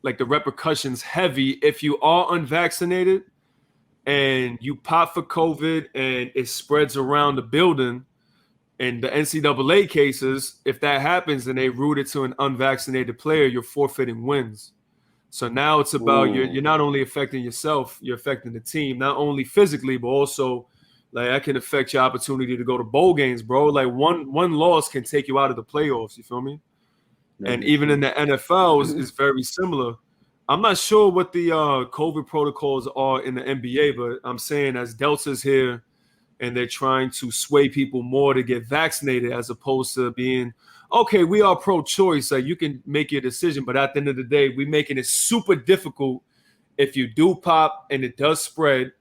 repercussions heavy if you are unvaccinated and you pop for COVID and it spreads around the building. In the NCAA cases, if that happens and they root it to an unvaccinated player, you're forfeiting wins. So now it's about you're not only affecting yourself, you're affecting the team, not only physically, but also like that can affect your opportunity to go to bowl games, bro. Like one loss can take you out of the playoffs. You feel me? And even in the NFL is very similar. I'm not sure what the COVID protocols are in the NBA, but I'm saying as Delta's here and they're trying to sway people more to get vaccinated as opposed to being, okay, we are pro-choice. Like you can make your decision, but at the end of the day, we're making it super difficult if you do pop and it does spread.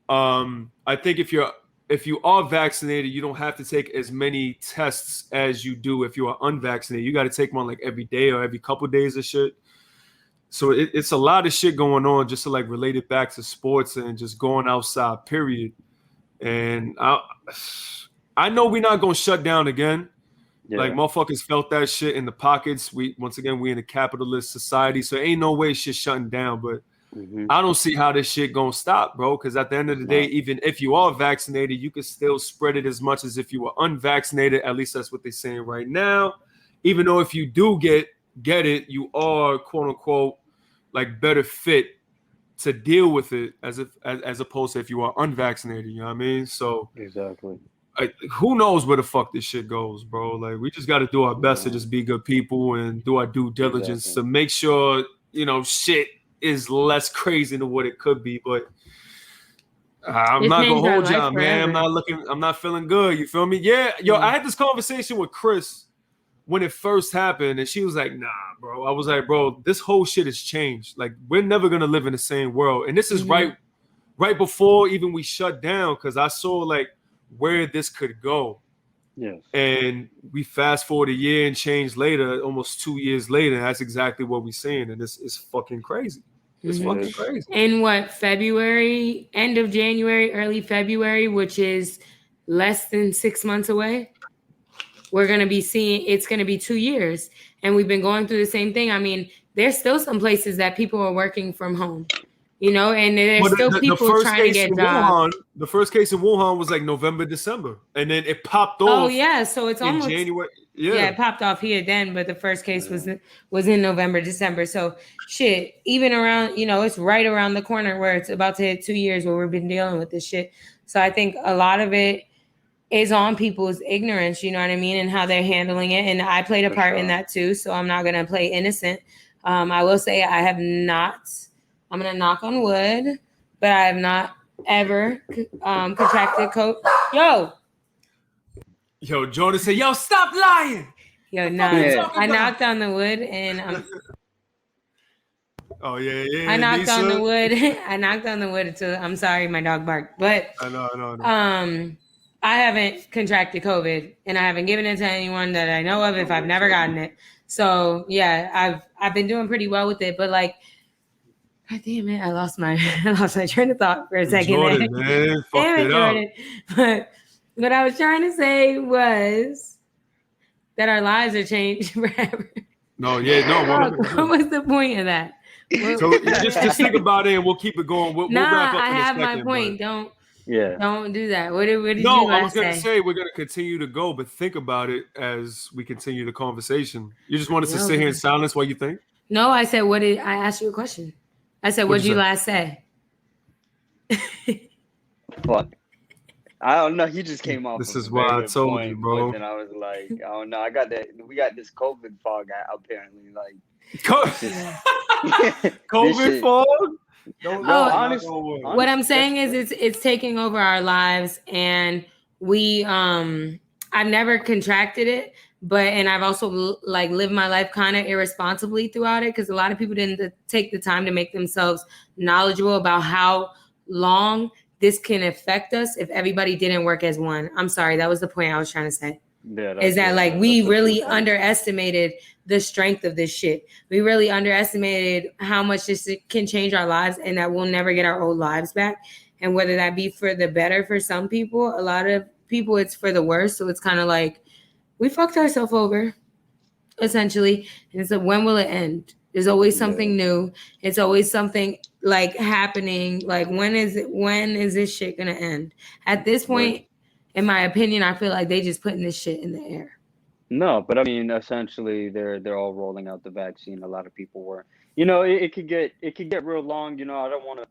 I think if you are vaccinated, you don't have to take as many tests as you do if you are unvaccinated. You got to take one like every day or every couple of days of shit. So it's a lot of shit going on just to like relate it back to sports and just going outside, period. And I know we're not going to shut down again. Yeah. Like motherfuckers felt that shit in the pockets. We in a capitalist society, so ain't no way shit shutting down. But I don't see how this shit gonna stop, bro. Because at the end of the day, even if you are vaccinated, you can still spread it as much as if you were unvaccinated. At least that's what they're saying right now. Even though if you do get it, you are quote unquote like better fit to deal with it as opposed to if you are unvaccinated. You know what I mean? So exactly. Who knows where the fuck this shit goes, bro? Like we just got to do our best to just be good people and do our due diligence to make sure shit is less crazy than what it could be. But I'm not gonna hold y'all, man. I'm not feeling good. You feel me? Yeah, yo, I had this conversation with Chris when it first happened, and she was like, "Nah, bro." I was like, "Bro, this whole shit has changed. Like we're never gonna live in the same world." And this is right before even we shut down, because I saw like where this could go. Yes. And we fast forward a year and change later, almost 2 years later, that's exactly what we're seeing. And it's fucking crazy. It's fucking crazy. In what, February, end of January, early February, which is less than 6 months away, we're going to be seeing, it's going to be 2 years. And we've been going through the same thing. I mean, there's still some places that people are working from home, you know, and there's still people trying to get jobs. The first case in Wuhan was like November, December. And then it popped off. Oh, yeah. So it's almost January. Yeah, it popped off here then, but the first case was in November, December. So shit, even around, you know, it's right around the corner where it's about to hit 2 years where we've been dealing with this shit. So I think a lot of it is on people's ignorance, you know what I mean, and how they're handling it. And I played a part in that too. So I'm not going to play innocent. I will say I have not, I'm going to knock on wood, but I have not ever contracted COVID. Yo, Jordan said, yo, stop lying. Yo, no, I knocked on the wood and oh, yeah. I knocked on the wood. I knocked on the wood until, I'm sorry, my dog barked. But I know. I haven't contracted COVID and I haven't given it to anyone that I know of if I've never gotten it. So yeah, I've been doing pretty well with it. But like, God damn it, I lost my train of thought for a second. Jordan, man, fucked it up. Jordan. But what I was trying to say was that our lives are changed forever. No. What was the point of that? So just think about it, and we'll keep it going. We'll wrap up I have my point. Don't do that. What did you I was going to say we're going to continue to go, but think about it as we continue the conversation. You just want us to sit here in silence while you think? No, I said, I asked you a question. I said, what did you last say? Fuck. I don't know. He just came off. This is why I told you, bro. And I was like, I don't know. We got this COVID fog apparently. Like COVID fog? Honestly, what I'm saying is it's taking over our lives, and we I've never contracted it, and I've also like lived my life kind of irresponsibly throughout it because a lot of people didn't take the time to make themselves knowledgeable about how long this can affect us if everybody didn't work as one. I'm sorry, that was the point I was trying to say. Yeah, is that like we really underestimated the strength of this shit. We really underestimated how much this can change our lives and that we'll never get our old lives back. And whether that be for the better for some people, a lot of people it's for the worse. So it's kind of like we fucked ourselves over, essentially. And so when will it end? There's always something new. It's always something like happening. Like when is this shit gonna end? At this point, in my opinion, I feel like they just putting this shit in the air. No, but I mean, essentially, they're all rolling out the vaccine. A lot of people were, you know, it could get real long. You know, I don't want to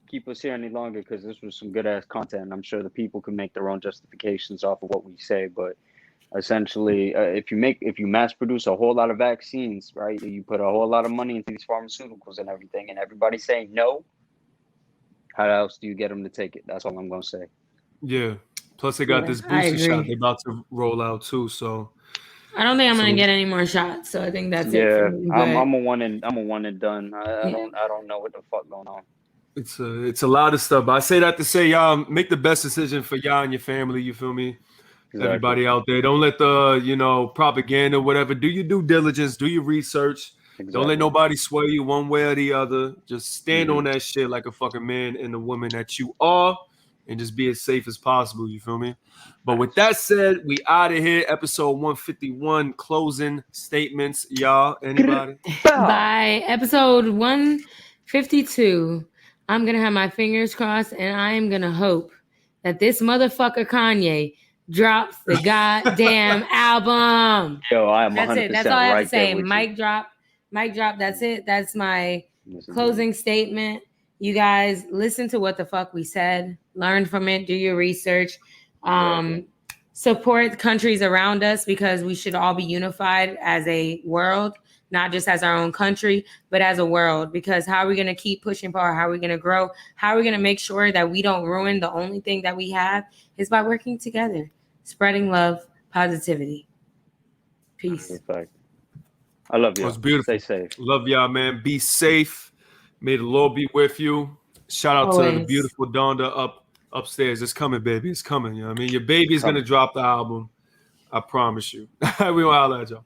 keep us here any longer because this was some good ass content. I'm sure the people can make their own justifications off of what we say, but essentially, if you mass produce a whole lot of vaccines, right? You put a whole lot of money into these pharmaceuticals and everything, and everybody's saying no. How else do you get them to take it? That's all I'm gonna say. Yeah. Plus, they got this booster shot they're about to roll out too. So I don't think I'm gonna get any more shots. So I think that's it. Yeah, I'm a one and done. I don't know what the fuck going on. It's a lot of stuff. But I say that to say, y'all make the best decision for y'all and your family. You feel me? Exactly. Everybody out there, don't let the propaganda, whatever. Do your due diligence. Do your research. Exactly. Don't let nobody sway you one way or the other. Just stand on that shit like a fucking man and the woman that you are. And just be as safe as possible, you feel me? But with that said, we out of here. Episode 151, closing statements, y'all. Anybody? By episode 152, I'm going to have my fingers crossed, and I am going to hope that this motherfucker Kanye drops the goddamn album. Yo, I am 100% That's it. That's all I have right to say. there Mic drop. That's it. That's my closing statement. You guys listen to what the fuck we said, learn from it, do your research, support countries around us because we should all be unified as a world, not just as our own country, but as a world. Because how are we going to keep pushing forward? How are we going to grow? How are we going to make sure that we don't ruin the only thing that we have is by working together, spreading love, positivity. Peace. I love you. It was beautiful. Stay safe. Love y'all, man. Be safe. May the Lord be with you. Shout out to the beautiful Donda upstairs. It's coming, baby. It's coming. You know what I mean? Your baby is going to drop the album. I promise you. We gonna holler at y'all.